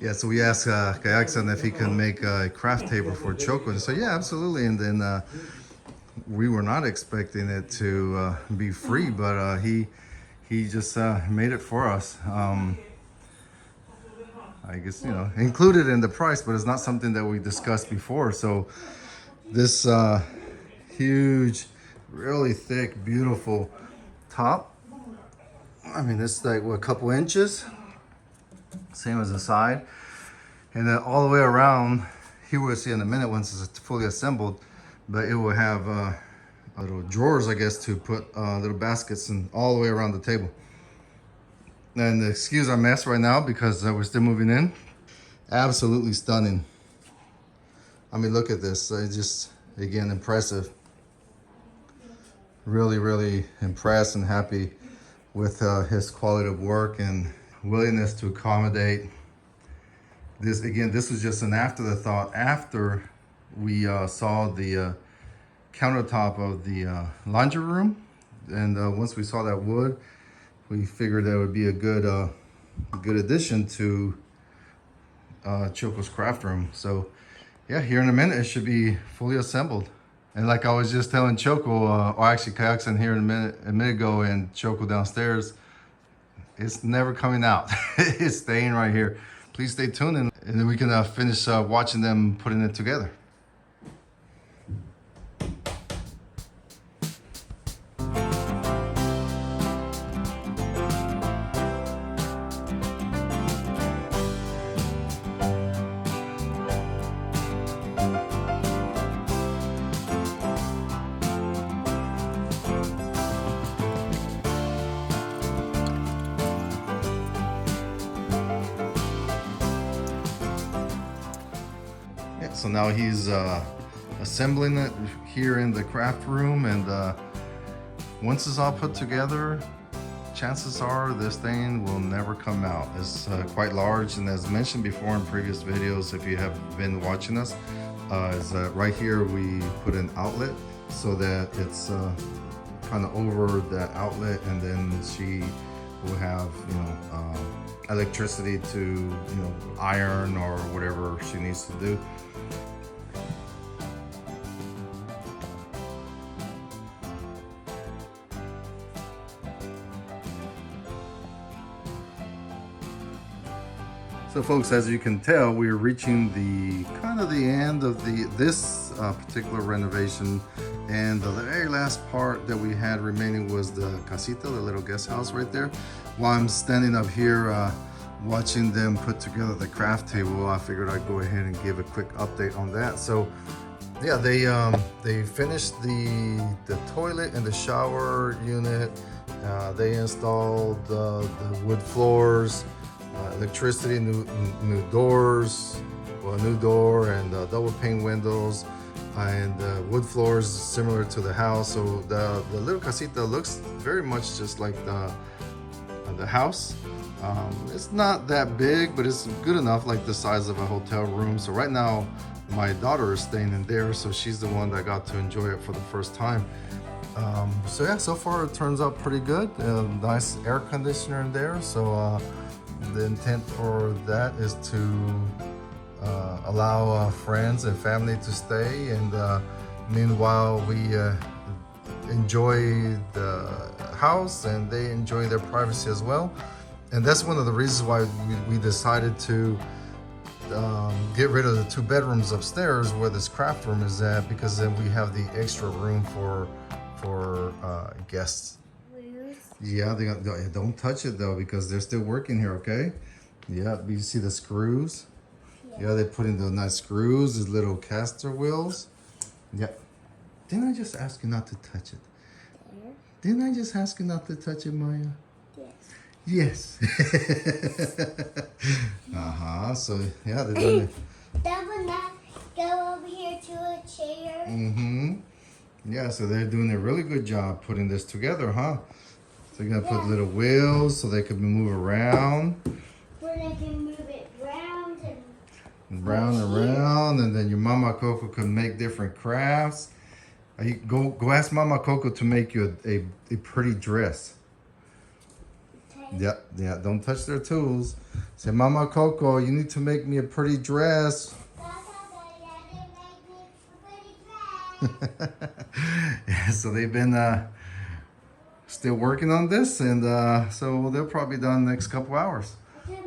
Yeah, so we asked Kayak-san if he can make a craft table for Choco, and he said, yeah, absolutely. And then we were not expecting it to be free, but he just made it for us. I guess, you know, included in the price, but it's not something that we discussed before. So this huge, really thick, beautiful top. I mean, it's like, what, a couple inches? Same as the side. And then all the way around, here we'll see in a minute once it's fully assembled, but it will have little drawers, I guess, to put little baskets and all the way around the table. And excuse our mess right now because we're still moving in. Absolutely stunning. I mean, look at this. It's just, again, impressive. Really, really impressed and happy with his quality of work and willingness to accommodate. This, again, this was just an afterthought after we saw the countertop of the laundry room. And once we saw that wood, we figured that would be a good addition to Choco's craft room. So yeah, here in a minute, it should be fully assembled. And like I was just telling Choco, or actually Kayak-san here in a minute ago, and Choco downstairs, it's never coming out. It's staying right here. Please stay tuned, and then we can finish watching them putting it together. So now he's assembling it here in the craft room, and once it's all put together, chances are this thing will never come out. It's quite large, and as mentioned before in previous videos, if you have been watching us, is right here we put an outlet so that it's kind of over that outlet, and then she will have, you know, electricity to, you know, iron or whatever she needs to do. So folks, as you can tell, we're reaching the kind of the end of this particular renovation, and the very last part that we had remaining was the casita, the little guest house right there. While I'm standing up here watching them put together the craft table, I figured I'd go ahead and give a quick update on that. So yeah, they finished the toilet and the shower unit. They installed the wood floors, electricity, new doors, well, a new door, and double pane windows, and wood floors similar to the house. So the little casita looks very much just like the house. It's not that big, but it's good enough, like the size of a hotel room. So right now my daughter is staying in there, so she's the one that got to enjoy it for the first time. So yeah, so far it turns out pretty good. Nice air conditioner in there. So the intent for that is to allow friends and family to stay, and meanwhile we enjoy the house and they enjoy their privacy as well. And that's one of the reasons why we decided to get rid of the 2 bedrooms upstairs where this craft room is at, because then we have the extra room for guests. Yeah, don't touch it though, because they're still working here, okay? Yeah, you see the screws? Yeah, they put in the nice screws, these little caster wheels. Yeah. Didn't I just ask you not to touch it? Yeah. Didn't I just ask you not to touch it, Maya? Yes. Yes. Uh-huh, so yeah, they're done it. That would not go over here to a chair. Mm-hmm. Yeah, so they're doing a really good job putting this together, huh? So you're gonna put little wheels so they can move around. Where they can move it round and around, and then your mama Coco can make different crafts. Go ask Mama Coco to make you a pretty dress. Okay. Yeah. Don't touch their tools. Say, Mama Coco, you need to make me a pretty dress. Yeah, so they've been still working on this, and so they'll probably be done next couple hours.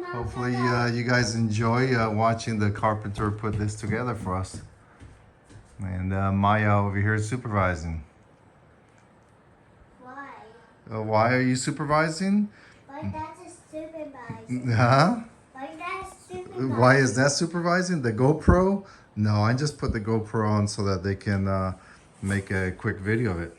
Hopefully, you guys enjoy watching the carpenter put this together for us. And Maya over here is supervising. Why? Why are you supervising? Why that's a supervising? Huh? Why that's supervising? Why is that supervising? The GoPro? No, I just put the GoPro on so that they can make a quick video of it.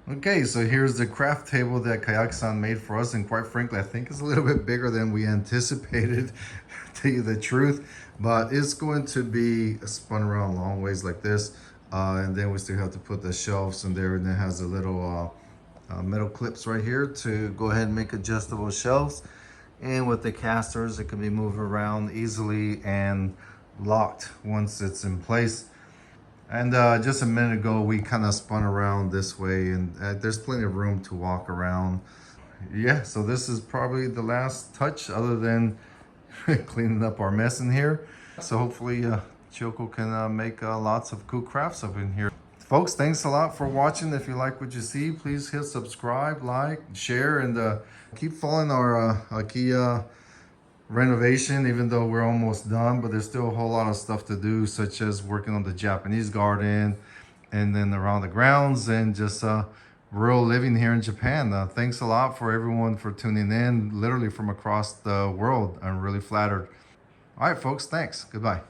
Okay, so here's the craft table that Kayak-san made for us, and quite frankly, I think it's a little bit bigger than we anticipated, to tell you the truth, but it's going to be spun around long ways like this, and then we still have to put the shelves in there, and it has a little metal clips right here to go ahead and make adjustable shelves, and with the casters, it can be moved around easily and locked once it's in place. And just a minute ago, we kind of spun around this way, and there's plenty of room to walk around. Yeah, so this is probably the last touch other than cleaning up our mess in here. So hopefully Choco can make lots of cool crafts up in here. Folks, thanks a lot for watching. If you like what you see, please hit subscribe, like, share, and keep following our Akiya renovation, even though we're almost done, but there's still a whole lot of stuff to do, such as working on the Japanese garden and then around the grounds and just rural living here in Japan. Thanks a lot for everyone for tuning in, literally from across the world. I'm really flattered. All right, folks, thanks. Goodbye.